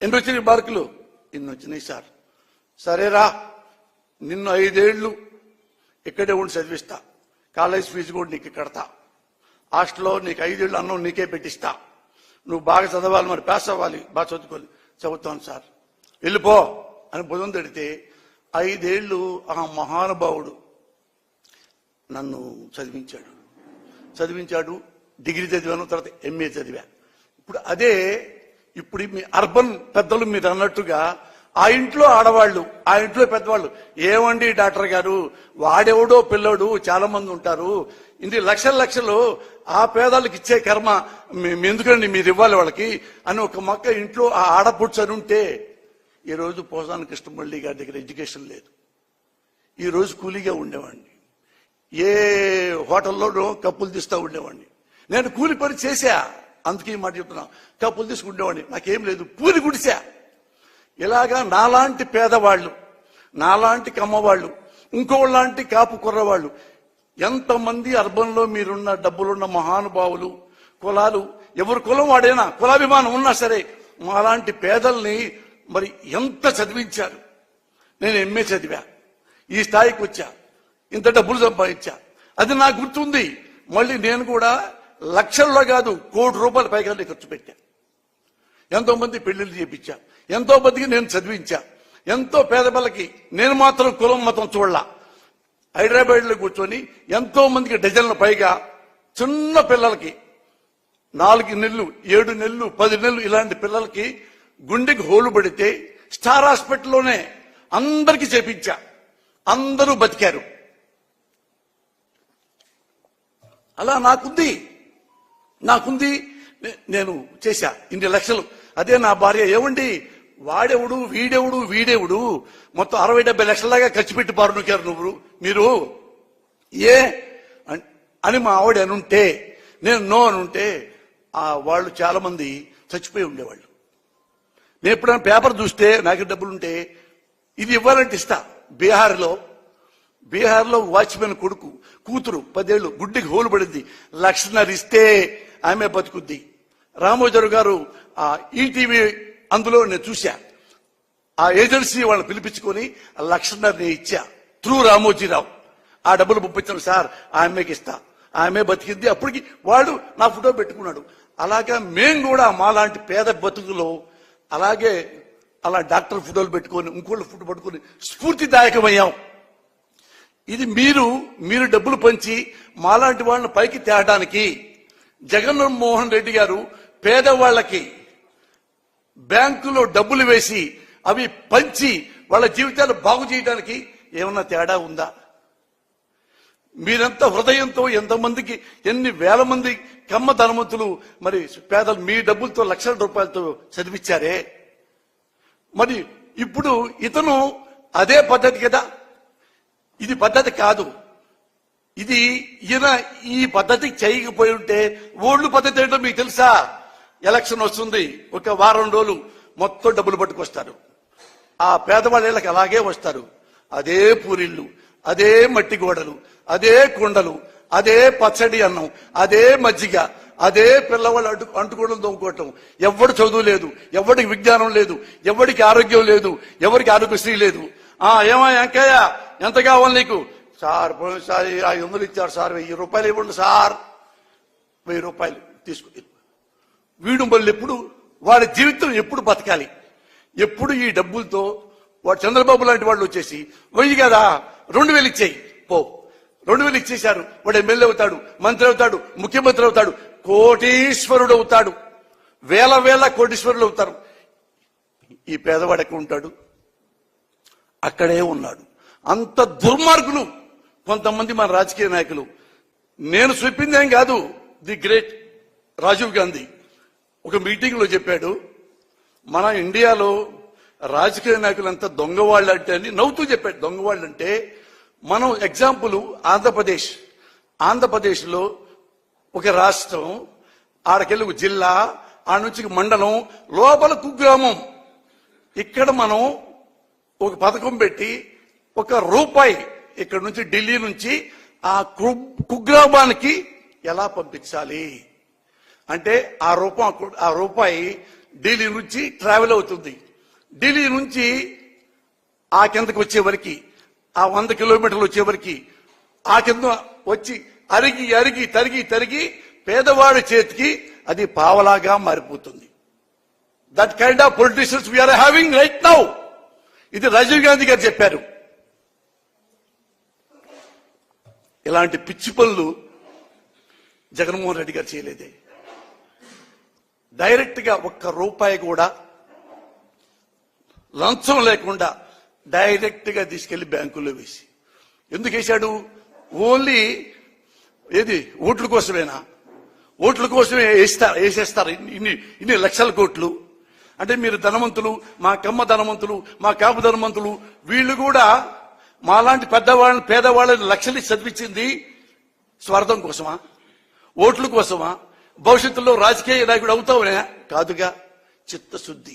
ఎన్ని వచ్చినాయి మార్కులు? ఇన్ని వచ్చినాయి సార్. సరేరా, నిన్ను 5 ఏళ్ళు ఇక్కడే ఉండి చదివిస్తా, కాలేజ్ ఫీజు కూడా నీకు కడతా, హాస్టల్లో నీకు 5 ఏళ్ళు అన్నం నీకే పెట్టిస్తా, నువ్వు బాగా చదవాలి, మరి పాస్ అవ్వాలి, బాగా చదువుకోవాలి. చదువుతాను సార్, వెళ్ళిపో అని బుధం తడితే 5 ఏళ్ళు ఆ మహానుభావుడు నన్ను చదివించాడు. డిగ్రీ చదివాను, తర్వాత MA చదివా. ఇప్పుడు మీ అర్బన్ పెద్దలు మీరు అన్నట్టుగా ఆ ఇంట్లో ఆడవాళ్ళు, ఆ ఇంట్లో పెద్దవాళ్ళు, ఏమండి డాక్టర్ గారు, వాడెవడో పిల్లడు చాలా మంది ఉంటారు, ఇది లక్షలు ఆ పేదలకు ఇచ్చే కర్మ ఎందుకండి మీరు ఇవ్వాలి వాళ్ళకి అని ఒక మొక్క ఇంట్లో ఆ ఆడపుడ్చని ఉంటే, ఈరోజు పోసాని కృష్ణమల్లి గారి దగ్గర ఎడ్యుకేషన్ లేదు. ఈరోజు కూలీగా ఉండేవాడిని, ఏ హోటల్లోనో కప్పులు తీస్తూ ఉండేవాడిని. నేను కూలి పని చేశా, అందుకే మాట చెప్తున్నా, కప్పులు తీసుకుండేవాడిని, నాకేం లేదు, కూలి గుడిసా. ఇలాగా నాలాంటి పేదవాళ్ళు, నాలాంటి కమ్మవాళ్ళు, ఇంకోలాంటి కాపు కుర్రవాళ్ళు, ఎంతమంది అర్బన్లో మీరున్న డబ్బులున్న మహానుభావులు, కులాలు, ఎవరు కులం వాడైనా, కులాభిమానం ఉన్నా సరే, మాలాంటి పేదల్ని మరి ఎంత చదివించారు. నేను MA చదివా, ఈ స్థాయికి వచ్చా, ఇంత డబ్బులు సంపాదించా, అది నాకు గుర్తుంది. మళ్ళీ నేను కూడా లక్షల్లో కాదు, ₹1 కోటి పైగా ఖర్చు పెట్టా. ఎంతో మంది పెళ్లిళ్ళు చేపించా, ఎంతో మందికి నేను చదివించా, ఎంతో పేద పిల్లకి నేను మాత్రం కులం మతం చూడలా. హైదరాబాద్ లో కూర్చొని ఎంతో మందికి డజన్ల పైగా చిన్న పిల్లలకి 4 నెలలు, 7 నెలలు, 10 నెలలు ఇలాంటి పిల్లలకి గుండెకి హోలు పడితే స్టార్ హాస్పిటల్లోనే అందరికీ చేపించా, అందరూ బతికారు. అలా నాకుంది, నేను చేశా ఇన్ని లక్షలు. అదే నా భార్య, ఏమండి వాడెవడు వీడెవడు మొత్తం 60-70 లక్షలలాగా ఖర్చు పెట్టి పారునుకారు మీరు ఏ అని మా ఆవిడ అనుంటే, నేను నో అనుంటే వాళ్ళు చాలా మంది చచ్చిపోయి ఉండేవాళ్ళు. నేను ఎప్పుడైనా పేపర్ చూస్తే నాకు డబ్బులుంటే ఇది ఇవ్వాలంటే ఇస్తా. బీహార్లో వాచ్మెన్ కూతురు 10 ఏళ్ళు గుడ్డికి హోలు పడింది, 1.5 లక్షలు ఇస్తే ఆమె బతుకుద్ది. రామోజీరావు గారు ఆ ఈటీవీ అందులో నేను చూశా, ఆ ఏజెన్సీ వాళ్ళని పిలిపించుకొని 1.5 లక్షలు ఇచ్చా త్రూ రామోజీరావు. ఆ డబ్బులు పంపించాను సార్, ఆమెకి ఇస్తా, ఆమె బతికింది. అప్పటికి వాడు నా ఫోటో పెట్టుకున్నాడు. అలాగా మేము కూడా మాలాంటి పేద బతుకులో అలా డాక్టర్ ఫోటోలు పెట్టుకొని, ఇంకోళ్ళు ఫోటో పట్టుకొని స్ఫూర్తిదాయకమయ్యాం. ఇది మీరు డబ్బులు పంచి మాలాంటి వాళ్ళని పైకి తేడానికి జగన్మోహన్ రెడ్డి గారు పేదవాళ్ళకి బ్యాంకులో డబ్బులు వేసి అవి పంచి వాళ్ళ జీవితాలు బాగు చేయడానికి ఏమన్నా తేడా ఉందా? మీరంతా హృదయంతో ఎంతమందికి, ఎన్ని వేల మంది కమ్మ ధనవంతులు మరి పేదలు మీ డబ్బులతో లక్షల రూపాయలతో చదివించారే. మరి ఇప్పుడు ఇతను అదే పద్ధతి కదా, ఇది పద్ధతి కాదు. ఈయన ఈ పద్ధతికి చేయకపోయి ఉంటే ఓల్డ్ పద్ధతి ఏంటో మీకు తెలుసా? ఎలక్షన్ వస్తుంది, ఒక వారం రోజులు మొత్తం డబ్బులు పట్టుకొస్తారు. ఆ పేదవాళ్ళకి అలాగే వస్తారు. అదే పూరిళ్ళు, అదే మట్టి గోడలు, అదే కుండలు, అదే పచ్చడి అన్నం, అదే మజ్జిగ, అదే పిల్లవాళ్ళు అంటుకోవడం దొంగకోవటం. ఎవడు చదువు లేదు, ఎవడికి విజ్ఞానం లేదు, ఎవడికి ఆరోగ్యం లేదు, ఎవరికి ఆరోగ్యశ్రీ లేదు. ఏమా వెంకయ్య, ఎంత కావాలి నీకు? సార్ పోయినసారి 500 ఇచ్చారు సార్, 1000 రూపాయలు ఇవ్వండి సార్. 1000 రూపాయలు తీసుకుని వీడు మళ్ళీ వాడి జీవితం ఎప్పుడు బతకాలి? ఎప్పుడు ఈ డబ్బులతో వాడు చంద్రబాబు లాంటి వాళ్ళు వచ్చేసి 1000 కదా 2000 ఇచ్చేయి పో, 2000 ఇచ్చేశారు, వాడు ఎమ్మెల్యే అవుతాడు, మంత్రి అవుతాడు, ముఖ్యమంత్రి అవుతాడు, కోటీశ్వరుడు అవుతాడు, వేల కోటీశ్వరులు అవుతారు. ఈ పేదవాడు ఎక్కడ ఉంటాడు? అక్కడే ఉన్నాడు. అంత దుర్మార్గులు కొంతమంది మన రాజకీయ నాయకులు. నేను చెప్పిందేం కాదు, ది గ్రేట్ రాజీవ్ గాంధీ ఒక మీటింగ్ లో చెప్పాడు, మన ఇండియాలో రాజకీయ నాయకులు అంతా దొంగవాళ్ళు అంటే అని నవ్వుతూ చెప్పాడు. దొంగవాళ్ళు అంటే మనం ఎగ్జాంపుల్ ఆంధ్రప్రదేశ్ లో ఒక రాష్ట్రం, ఆడకెళ్ళి ఒక జిల్లా, ఆడ నుంచి మండలం, లోపల కుగ్రామం. ఇక్కడ మనం ఒక పథకం పెట్టి ₹1 ఇక్కడ నుంచి ఢిల్లీ నుంచి ఆ కుగ్రామానికి ఎలా పంపించాలి అంటే ఆ రూపాయి ఢిల్లీ నుంచి ట్రావెల్ అవుతుంది. ఢిల్లీ నుంచి ఆ కిందకి వచ్చే వరకు, ఆ 100 కిలోమీటర్లు వచ్చే వరకు ఆ కింద వచ్చి అరిగి అరిగి తరిగి తరిగి పేదవాడి చేతికి అది పావలాగా మారిపోతుంది. That kind of politicians we are having right now. ఇది రాజీవ్ గాంధీ గారు చెప్పారు. ఇలాంటి పిచ్చి పనులు జగన్మోహన్ రెడ్డి గారు చేయలేదే. డైరెక్ట్ గా ₹1 కూడా లంచం లేకుండా డైరెక్ట్ గా తీసుకెళ్లి బ్యాంకుల్లో వేసి, ఎందుకు వేశాడు? ఓన్లీ ఏది ఓట్ల కోసమేనా? ఓట్ల కోసమే వేసేస్తారు ఇన్ని లక్షల కోట్లు. అంటే మీరు ధనవంతులు, మా కమ్మ ధనవంతులు, మా కాపు ధనవంతులు, వీళ్ళు కూడా మాలాంటి పెద్దవాళ్ళని పేదవాళ్ళని లక్షలు చదివించింది స్వార్థం కోసమా? ఓట్ల కోసమా? భవిష్యత్తులో రాజకీయ నాయకుడు అవుతావునే కాదుగా. చిత్తశుద్ధి.